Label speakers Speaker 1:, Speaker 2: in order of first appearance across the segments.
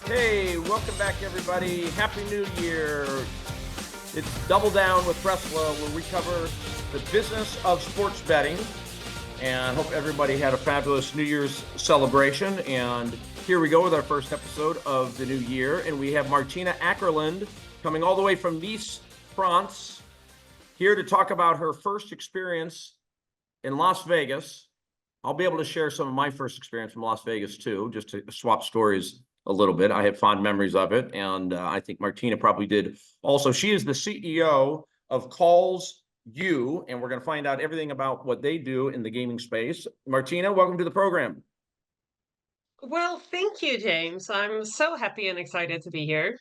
Speaker 1: Hey, welcome back, everybody. Happy New Year. It's Double Down with Breslo, where we cover the business of sports betting. And hope everybody had a fabulous New Year's celebration. And here we go with our first episode of the new year. And we have Martina Åkerlund coming all the way from Nice, France, here to talk about her first experience in Las Vegas. I'll be able to share some of my first experience from Las Vegas, too, just to swap stories a little bit. I have fond memories of it, and I think Martina probably did also. She is the CEO of CallsU, and we're going to find out everything about what they do in the gaming space. Martina, welcome to the program.
Speaker 2: Well, thank you, James. I'm so happy and excited to be here.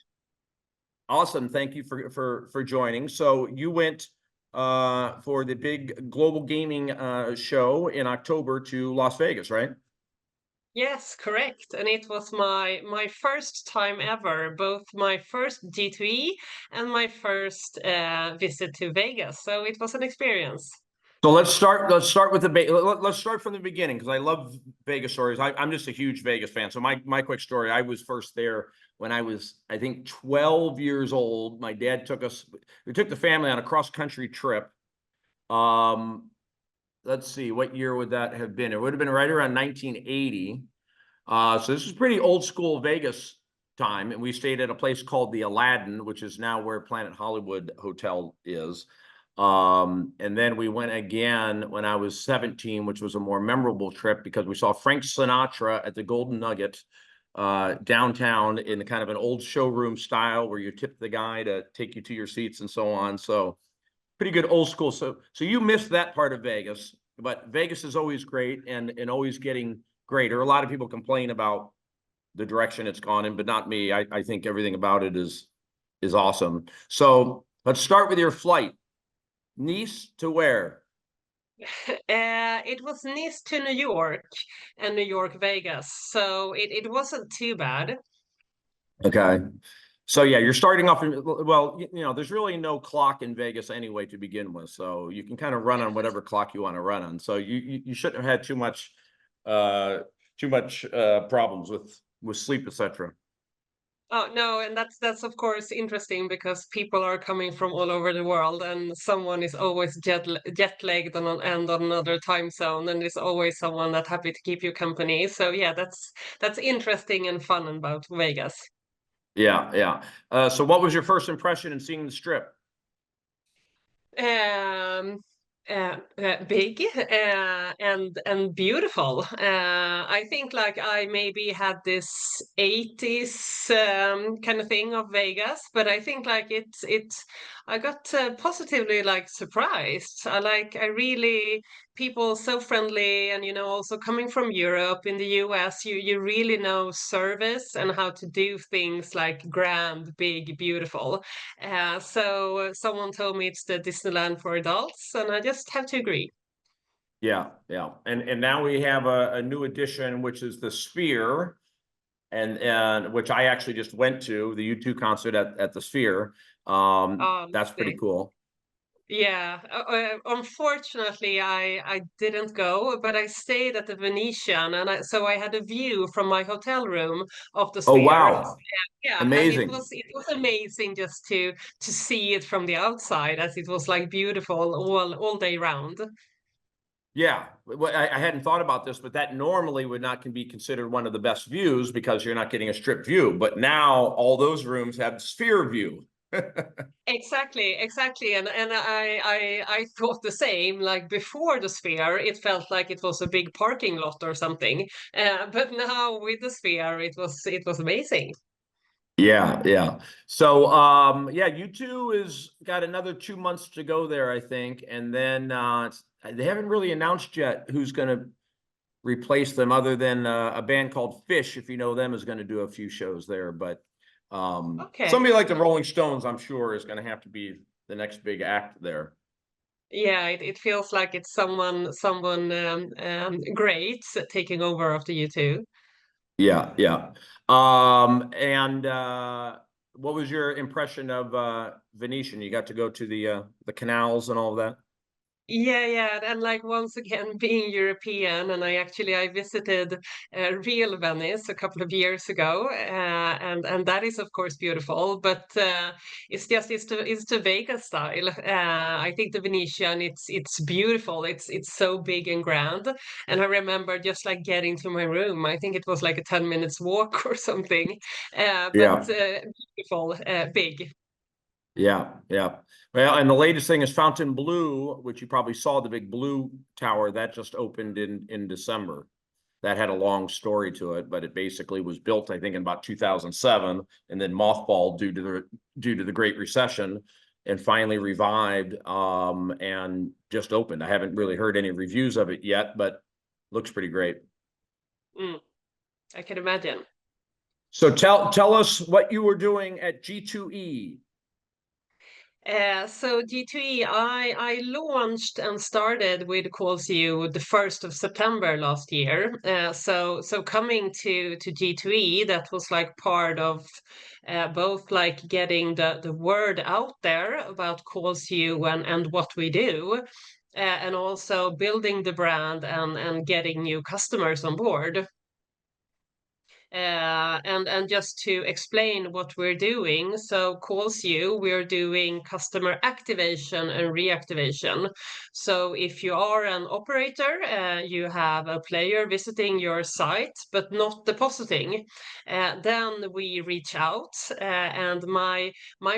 Speaker 1: Awesome. Thank you for joining. So you went for the big global gaming show in October to Las Vegas, right?
Speaker 2: Yes, correct. And it was my first time ever, both my first G2E and my first visit to Vegas. So it was an experience.
Speaker 1: So let's start with let's start from the beginning, because I love Vegas stories. I'm just a huge Vegas fan. So my quick story: I was first there when I was, I think, 12 years old. My dad took we took the family on a cross-country trip. Let's see, what year would that have been? It would have been right around 1980. So this is pretty old school Vegas time, and we stayed at a place called the Aladdin, which is now where Planet Hollywood Hotel is. And then we went again when I was 17, which was a more memorable trip because we saw Frank Sinatra at the Golden Nugget downtown in kind of an old showroom style where you tip the guy to take you to your seats and so on. So pretty good old school. So you missed that part of Vegas, but Vegas is always great and always getting greater. A lot of people complain about the direction it's gone in, but not me. I think everything about it is awesome. So let's start with your flight. Nice to where?
Speaker 2: It was Nice to New York and New York, Vegas. So it wasn't too bad.
Speaker 1: Okay. So yeah, you're starting off in, well, there's really no clock in Vegas anyway to begin with. So you can kind of run on whatever clock you want to run on. So you shouldn't have had too much problems with sleep, etc.
Speaker 2: Oh no, and that's of course interesting because people are coming from all over the world, and someone is always jet lagged on another time zone, and there's always someone that happy to keep you company. So yeah, that's interesting and fun about Vegas.
Speaker 1: Yeah, yeah. So what was your first impression in seeing the strip?
Speaker 2: Um, Big and beautiful. I think like I maybe had this 80s kind of thing of Vegas, but I think like I got positively like surprised. I really people so friendly, and also coming from Europe, in the US, you really know service and how to do things like grand, big, beautiful. So someone told me it's the Disneyland for adults, and I just have to agree.
Speaker 1: Yeah, yeah. And now we have a new addition, which is the Sphere, and which I actually just went to the U2 concert at the Sphere. That's pretty
Speaker 2: Lovely.
Speaker 1: cool.
Speaker 2: Yeah, unfortunately, I didn't go, but I stayed at the Venetian, and so I had a view from my hotel room of the
Speaker 1: Oh,
Speaker 2: Sphere.
Speaker 1: wow.
Speaker 2: Yeah, and it
Speaker 1: Amazing.
Speaker 2: was amazing just to see it from the outside, as it was like beautiful all day round.
Speaker 1: Yeah, well, I hadn't thought about this, but that normally would not can be considered one of the best views because you're not getting a strip view. But now all those rooms have Sphere view.
Speaker 2: Exactly, and I thought the same. Like before the Sphere, it felt like it was a big parking lot or something. But now with the Sphere, it was amazing.
Speaker 1: Yeah, yeah. So yeah, U2 is got another 2 months to go there, I think. And then they haven't really announced yet who's gonna replace them other than a band called Fish, if you know them, is gonna do a few shows there. But
Speaker 2: Okay.
Speaker 1: somebody like the Rolling Stones, I'm sure, is gonna have to be the next big act there.
Speaker 2: Yeah, it feels like it's someone great taking over after you too.
Speaker 1: Yeah, yeah. And what was your impression of Venetian? You got to go to the canals and all of that?
Speaker 2: Yeah, and like once again, being European, and I visited real Venice a couple of years ago, and that is of course beautiful, but it's the Vegas style. I think the Venetian, it's beautiful. It's so big and grand, and I remember just like getting to my room. I think it was like a 10 minutes walk or something, but
Speaker 1: Yeah.
Speaker 2: beautiful, big.
Speaker 1: Yeah, yeah. Well, and the latest thing is Fontainebleau, which you probably saw, the big blue tower that just opened in December. That had a long story to it, but it basically was built, I think, in about 2007, and then mothballed due to the Great Recession, and finally revived and just opened. I haven't really heard any reviews of it yet, but looks pretty great.
Speaker 2: I can imagine.
Speaker 1: So tell us what you were doing at G2E.
Speaker 2: So G2E, I launched and started with CallsU the 1st of September last year. So coming to G2E, that was like part of both like getting the word out there about CallsU and what we do, and also building the brand and getting new customers on board. And just to explain what we're doing, so CallsU, we're doing customer activation and reactivation. So if you are an operator, you have a player visiting your site but not depositing, then we reach out. And my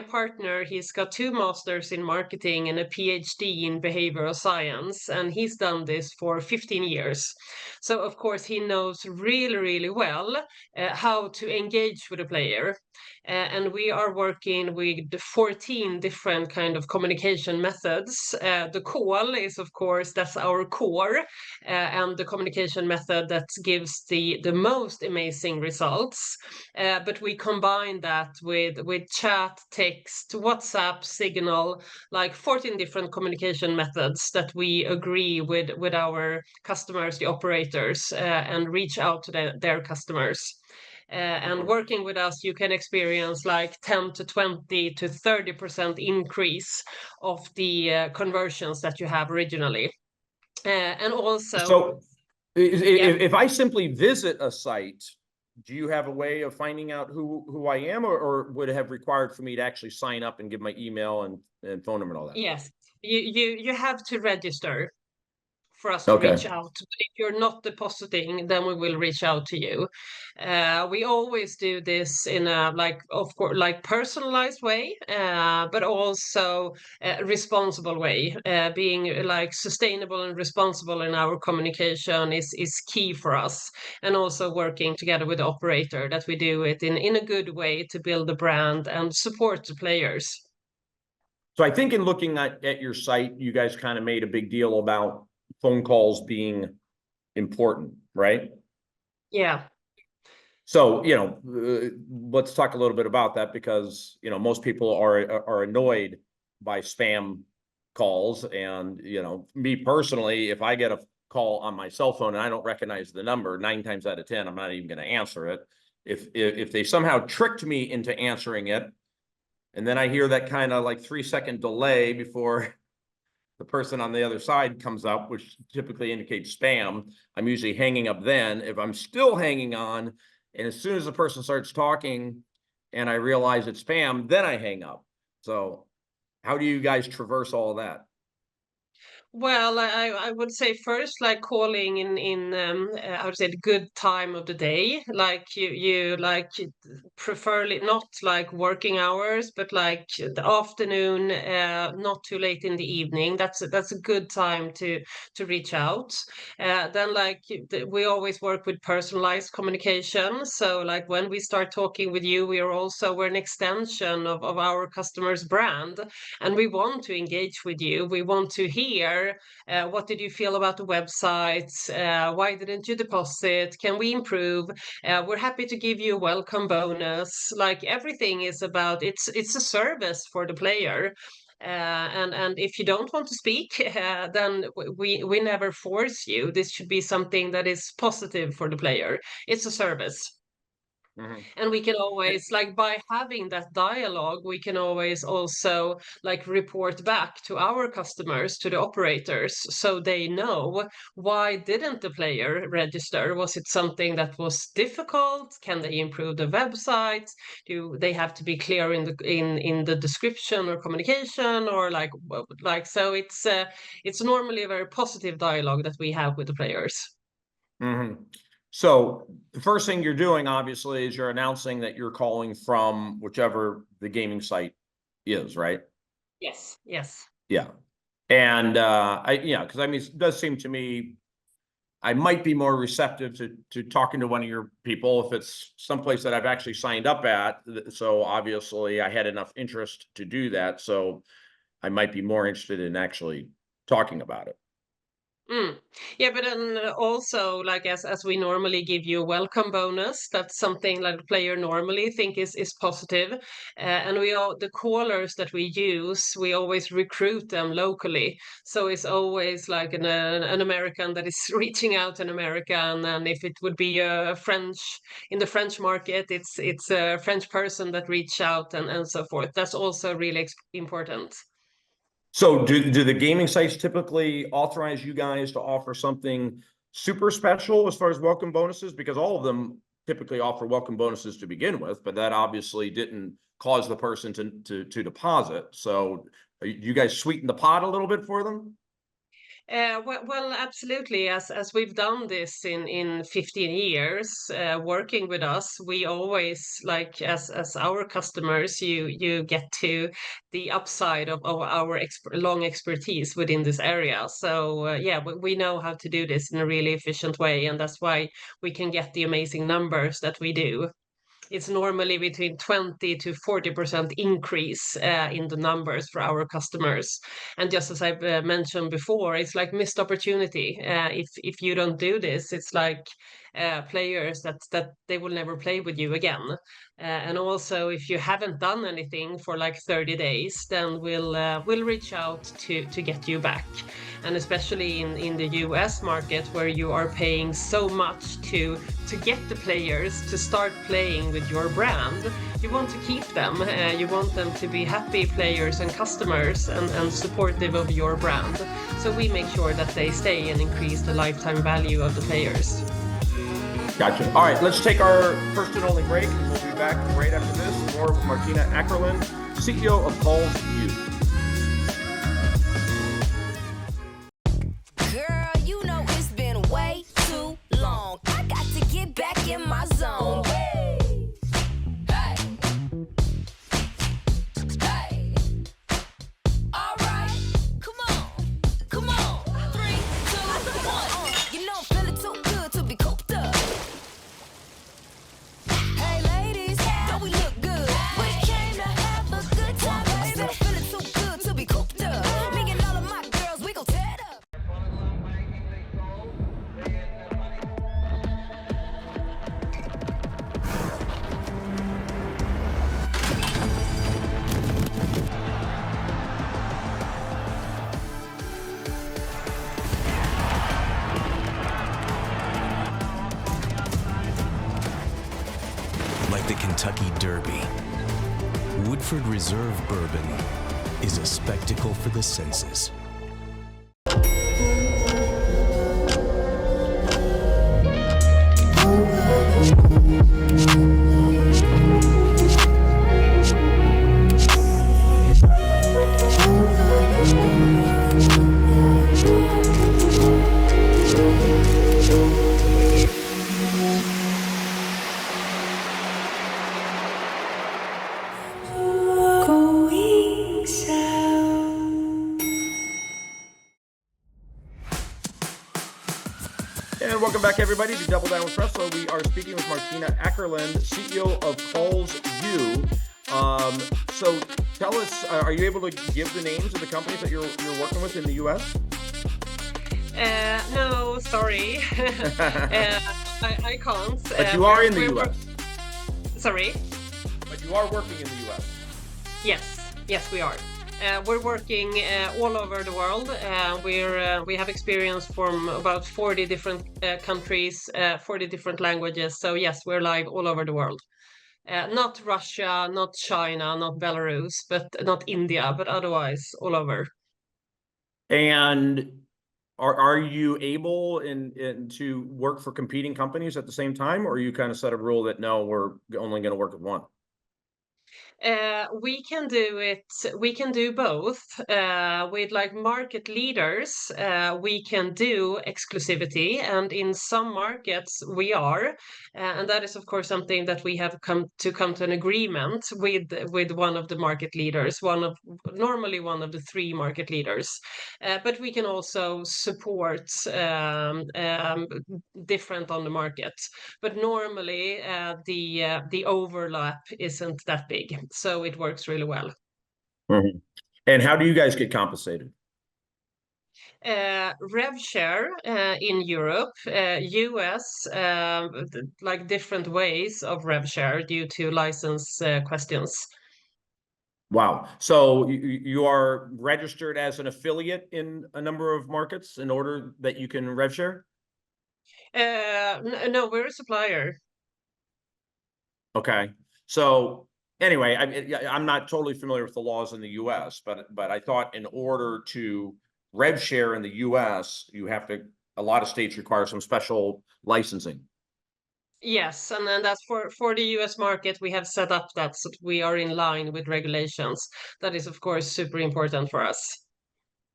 Speaker 2: partner, he's got 2 masters in marketing and a PhD in behavioral science, and he's done this for 15 years. So of course he knows really well how to engage with a player. And we are working with 14 different kind of communication methods. The call is, of course, that's our core, and the communication method that gives the most amazing results. But we combine that with chat, text, WhatsApp, Signal, like 14 different communication methods that we agree with our customers, the operators, and reach out to their customers. And working with us, you can experience like 10 to 20 to 30% increase of the conversions that you have originally. And also,
Speaker 1: So
Speaker 2: yeah,
Speaker 1: if I simply visit a site, do you have a way of finding out who I am, or would it have required for me to actually sign up and give my email and phone number and all that?
Speaker 2: yes, you have to register for us to
Speaker 1: Okay.
Speaker 2: reach out. But if you're not depositing, then we will reach out to you. We always do this in a like, of course, like personalized way, but also a responsible way. Being like sustainable and responsible in our communication is key for us, and also working together with the operator that we do it in a good way to build a brand and support the players.
Speaker 1: So I think in looking at your site, you guys kind of made a big deal about phone calls being important, right?
Speaker 2: Yeah.
Speaker 1: So, let's talk a little bit about that, because, most people are annoyed by spam calls. And, me personally, if I get a call on my cell phone and I don't recognize the number, 9 times out of 10, I'm not even going to answer it. If they somehow tricked me into answering it, and then I hear that kind of like 3-second delay before the person on the other side comes up, which typically indicates spam, I'm usually hanging up then. If I'm still hanging on, and as soon as the person starts talking and I realize it's spam, then I hang up. So how do you guys traverse all that?
Speaker 2: Well, I would say first, like calling in I would say the good time of the day, like you like preferably not like working hours, but like the afternoon, not too late in the evening. That's a good time to reach out. Then like we always work with personalized communication. So like when we start talking with you, we're an extension of our customer's brand, and we want to engage with you. We want to hear what did you feel about the website? Why didn't you deposit? Can we improve? We're happy to give you a welcome bonus. Like everything is about it's a service for the player. And if you don't want to speak, then we never force you. This should be something that is positive for the player. It's a service.
Speaker 1: Mhm.
Speaker 2: And we can always, like, by having that dialogue, we can always also like report back to our customers, to the operators, so they know, why didn't the player register? Was it something that was difficult? Can they improve the website? Do they have to be clear in the description or communication, or like, so it's normally a very positive dialogue that we have with the players.
Speaker 1: Mhm. So the first thing you're doing, obviously, is you're announcing that you're calling from whichever the gaming site is, right?
Speaker 2: Yes, yes.
Speaker 1: Yeah. And because I mean, it does seem to me I might be more receptive to talking to one of your people if it's someplace that I've actually signed up at. So obviously I had enough interest to do that. So I might be more interested in actually talking about it.
Speaker 2: Mm. Yeah, but then also, like, as we normally give you a welcome bonus, that's something like the player normally think is positive. And we all, the callers that we use, we always recruit them locally. So it's always like an American that is reaching out an American, and if it would be a French in the French market, it's a French person that reach out, and so forth. That's also really important.
Speaker 1: So do the gaming sites typically authorize you guys to offer something super special as far as welcome bonuses? Because all of them typically offer welcome bonuses to begin with, but that obviously didn't cause the person to deposit. So do you guys sweeten the pot a little bit for them?
Speaker 2: Well, absolutely. As we've done this in 15 years, working with us, we always, like, as our customers, you get to the upside of our long expertise within this area. So yeah, we know how to do this in a really efficient way, and that's why we can get the amazing numbers that we do. It's normally between 20 to 40% increase in the numbers for our customers. And just as I've mentioned before, it's like missed opportunity. If you don't do this, it's like players that they will never play with you again. And also, if you haven't done anything for like 30 days, then we'll reach out to get you back. And especially in the US market, where you are paying so much to get the players to start playing with your brand, you want to keep them. You want them to be happy players and customers, and supportive of your brand. So we make sure that they stay and increase the lifetime value of the players.
Speaker 1: Gotcha. All right, let's take our first and only break, and we'll be back right after this. More with Martina Åkerlund, CEO of CallsU.
Speaker 3: Girl, you know it's been way too long. I got to get back in my zone. Hey. Hey. All right. Come on. 3, 2, 1. You know I'm feeling too good to be cooped up. Hey ladies, don't we look good? We came to have a good time, baby. I'm feeling too good to be cooped up. Me and all of my girls, we gon' tear it up.
Speaker 4: Like the Kentucky Derby, Woodford Reserve Bourbon is a spectacle for the senses.
Speaker 1: And welcome back, everybody, to Double Down with Breslo. We are speaking with Martina Åkerlund, CEO of CallsU. So tell us, are you able to give the names of the companies that you're working with in the U.S.?
Speaker 2: No, sorry. I can't.
Speaker 1: But you are in the U.S.
Speaker 2: Sorry?
Speaker 1: But you are working in the U.S.
Speaker 2: Yes, we are. We're working all over the world. We have experience from about 40 different countries, 40 different languages. So yes, we're live all over the world. Not Russia, not China, not Belarus, but not India, but otherwise all over.
Speaker 1: And are you able in to work for competing companies at the same time, or you kind of set a rule that no, we're only going to work with one?
Speaker 2: We can do it. We can do both. With like market leaders, we can do exclusivity, and in some markets we are, and that is of course something that we have come to an agreement with one of the market leaders, normally one of the three market leaders. But we can also support different on the market. But normally the overlap isn't that big, so it works really well.
Speaker 1: Mhm. And how do you guys get compensated?
Speaker 2: Rev share in Europe, US, like different ways of rev share due to license questions.
Speaker 1: Wow. So you are registered as an affiliate in a number of markets in order that you can rev share?
Speaker 2: No, we're a supplier.
Speaker 1: Okay. So anyway, I'm not totally familiar with the laws in the US, but I thought in order to rev share in the US, a lot of states require some special licensing.
Speaker 2: Yes, and then that's for the US market, we have set up that so we are in line with regulations. That is, of course, super important for us.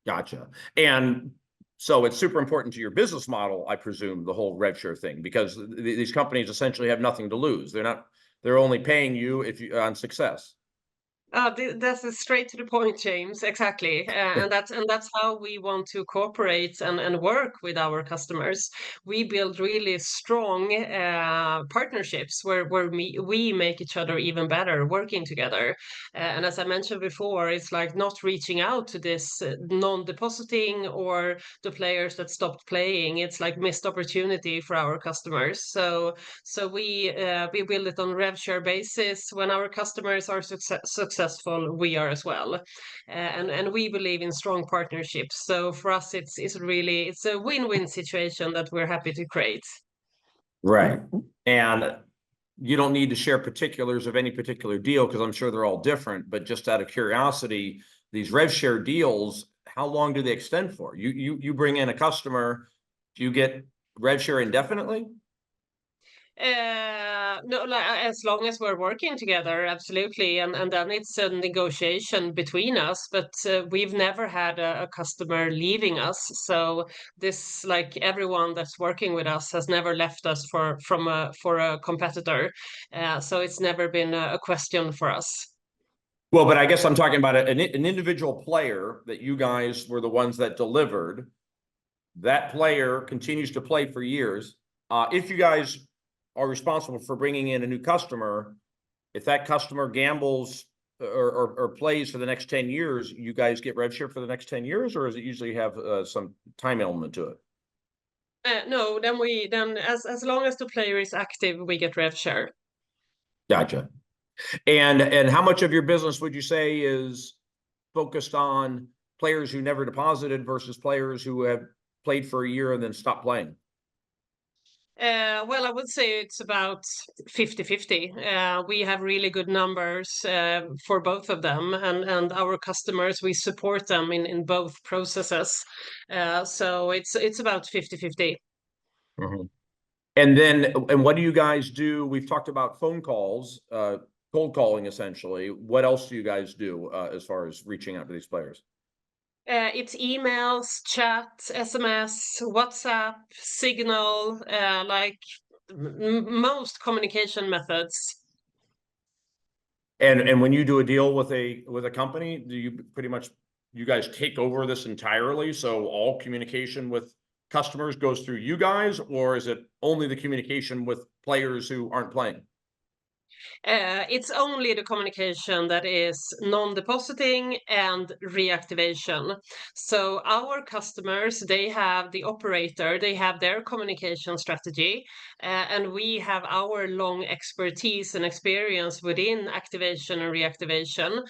Speaker 1: Gotcha. And so it's super important to your business model, I presume, the whole rev share thing, because these companies essentially have nothing to lose. They're only paying you if you on success.
Speaker 2: That's straight to the point, James. Exactly, and that's how we want to cooperate and work with our customers. We build really strong partnerships where we make each other even better working together. And as I mentioned before, it's like not reaching out to this non-depositing or the players that stopped playing. It's like missed opportunity for our customers. So we build it on rev share basis. When our customers are successful, we are as well, and we believe in strong partnerships. So for us, it's a win-win situation that we're happy to create.
Speaker 1: Right. And you don't need to share particulars of any particular deal because I'm sure they're all different. But just out of curiosity, these rev share deals, how long do they extend for? You bring in a customer, do you get rev share indefinitely?
Speaker 2: No, like, as long as we're working together, absolutely, and then it's a negotiation between us. But we've never had a customer leaving us, so this, like everyone that's working with us, has never left us for a competitor. So it's never been a question for us.
Speaker 1: Well, but I guess I'm talking about an individual player that you guys were the ones that delivered. That player continues to play for years. If you guys are responsible for bringing in a new customer, if that customer gambles or plays for the next 10 years, you guys get rev share for the next 10 years, or does it usually have some time element to it?
Speaker 2: No, then as long as the player is active, we get rev share.
Speaker 1: Gotcha. And how much of your business would you say is focused on players who never deposited versus players who have played for a year and then stopped playing?
Speaker 2: Well, I would say it's about 50-50. We have really good numbers for both of them, and our customers, we support them in both processes. So it's about 50-50.
Speaker 1: Mhm. And what do you guys do? We've talked about phone calls, cold calling essentially. What else do you guys do as far as reaching out to these players?
Speaker 2: It's emails, chat, SMS, WhatsApp, Signal, like most communication methods.
Speaker 1: And when you do a deal with a company, do you pretty much you guys take over this entirely? So all communication with customers goes through you guys, or is it only the communication with players who aren't playing?
Speaker 2: It's only the communication that is non-depositing and reactivation. So our customers, they have the operator, they have their communication strategy, and we have our long expertise and experience within activation and reactivation.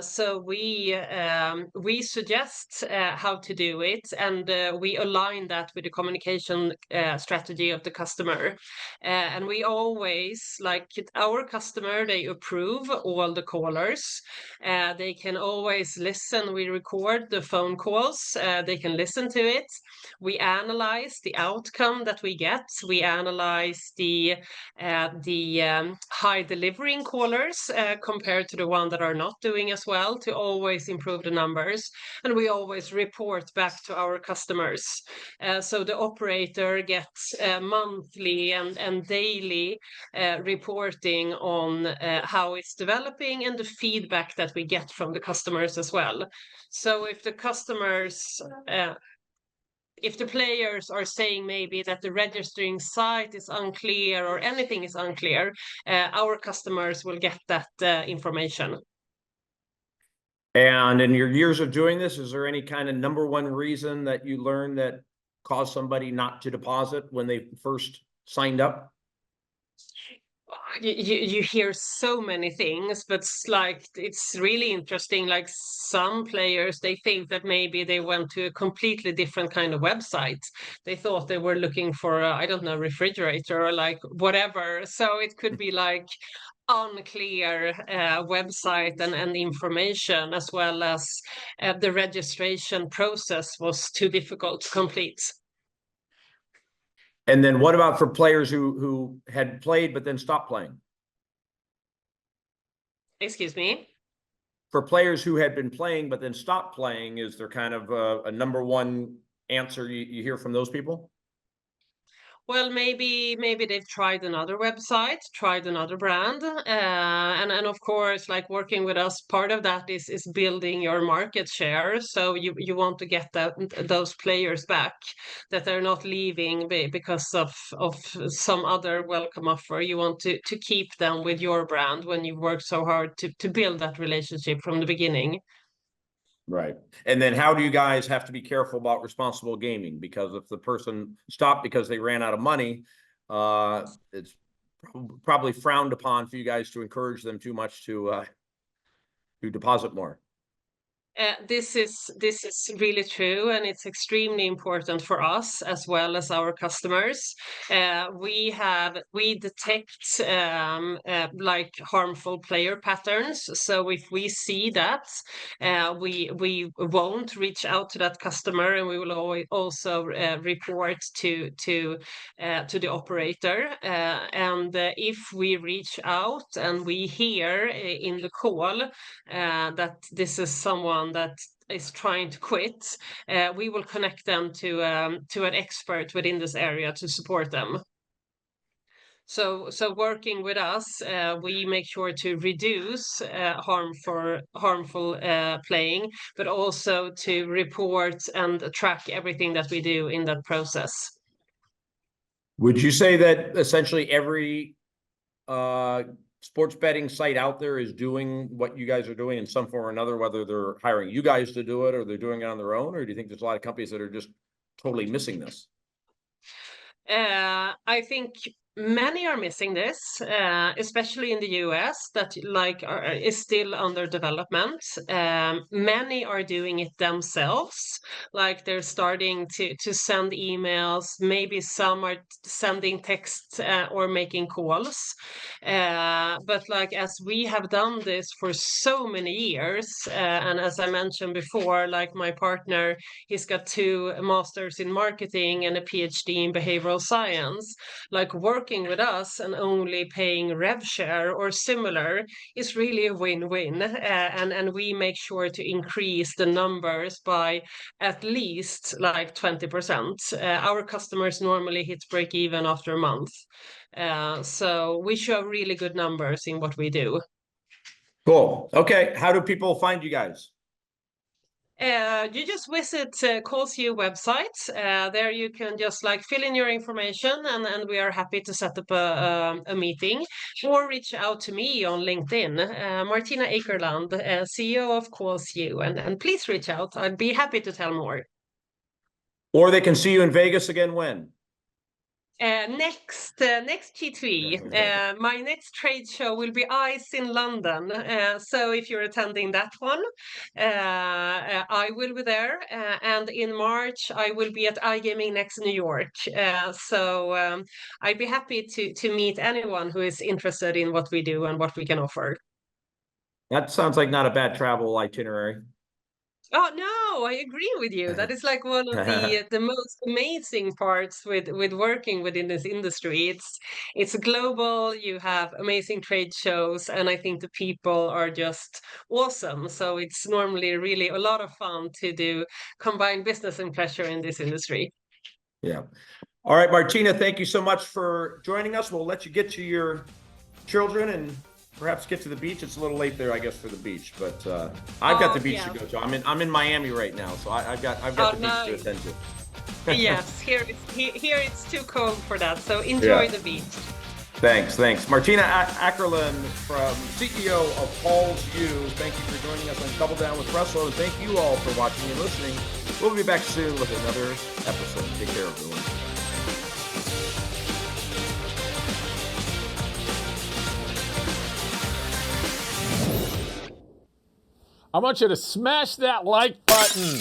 Speaker 2: So we suggest how to do it, and we align that with the communication strategy of the customer. And we always, like, our customer, they approve all the callers. They can always listen. We record the phone calls. They can listen to it. We analyze the outcome that we get. We analyze the high delivering callers compared to the one that are not doing as well, to always improve the numbers. And we always report back to our customers. So the operator gets monthly and daily reporting on how it's developing and the feedback that we get from the customers as well. So if the customers if the players are saying maybe that the registering site is unclear or anything is unclear, our customers will get that information.
Speaker 1: And in your years of doing this, is there any kind of number one reason that you learned that caused somebody not to deposit when they first signed up?
Speaker 2: You hear so many things, but it's really interesting. Like some players, they think that maybe they went to a completely different kind of website. They thought they were looking for I don't know, refrigerator or like whatever. So it could be like unclear website and information, as well as the registration process was too difficult to complete.
Speaker 1: And then what about for players who had played but then stopped playing?
Speaker 2: Excuse me?
Speaker 1: For players who had been playing but then stopped playing, is there kind of a number one answer you hear from those people?
Speaker 2: Well, maybe they've tried another website, tried another brand, and of course, like working with us, part of that is building your market share. So you want to get those players back, that they're not leaving because of some other welcome offer. You want to keep them with your brand when you work so hard to build that relationship from the beginning.
Speaker 1: Right. And then how do you guys have to be careful about responsible gaming? Because if the person stopped because they ran out of money, it's probably frowned upon for you guys to encourage them too much to deposit more.
Speaker 2: This is really true, and it's extremely important for us as well as our customers. We detect like harmful player patterns. So if we see that, we won't reach out to that customer, and we will also report to the operator. And if we reach out and we hear in the call that this is someone that is trying to quit, we will connect them to an expert within this area to support them. So working with us, we make sure to reduce harmful playing, but also to report and track everything that we do in that process.
Speaker 1: Would you say that essentially every sports betting site out there is doing what you guys are doing in some form or another, whether they're hiring you guys to do it or they're doing it on their own? Or do you think there's a lot of companies that are just totally missing this?
Speaker 2: I think many are missing this, especially in the US, that is still under development. Many are doing it themselves, like they're starting to send emails. Maybe some are sending text or making calls. But like as we have done this for so many years, and as I mentioned before, like my partner, he's got 2 masters in marketing and a PhD in behavioral science. Like working with us and only paying rev share or similar is really a win-win, and we make sure to increase the numbers by at least like 20%. Our customers normally hit break even after a month, so we show really good numbers in what we do.
Speaker 1: Cool. Okay, how do people find you guys?
Speaker 2: You just visit CallsU website. There you can just like fill in your information, and we are happy to set up a meeting, or reach out to me on LinkedIn, Martina Åkerlund, CEO of CallsU, and please reach out. I'd be happy to tell more.
Speaker 1: Or they can see you in Vegas again when?
Speaker 2: Next G3, my next trade show will be ICE in London. So if you're attending that one, I will be there. And in March, I will be at iGaming next New York. So I'd be happy to meet anyone who is interested in what we do and what we can offer.
Speaker 1: That sounds like not a bad travel itinerary.
Speaker 2: Oh no, I agree with you. That is like one of the most amazing parts with working within this industry. It's global, you have amazing trade shows, and I think the people are just awesome. So it's normally really a lot of fun to do combine business and pleasure in this industry.
Speaker 1: Yeah. All right, Martina, thank you so much for joining us. We'll let you get to your children and perhaps get to the beach. It's a little late there, I guess, for the beach, but I've got the beach to go to. I'm in Miami right now, so I've got the beach to attend to.
Speaker 2: Yes, here it's too cold for that, so enjoy the beach.
Speaker 1: Thanks. Martina Åkerlund, from CEO of CallsU. Thank you for joining us on Double Down with Breslo, and thank you all for watching and listening. We'll be back soon with another episode. Take care, everyone.
Speaker 5: I want you to smash that like button.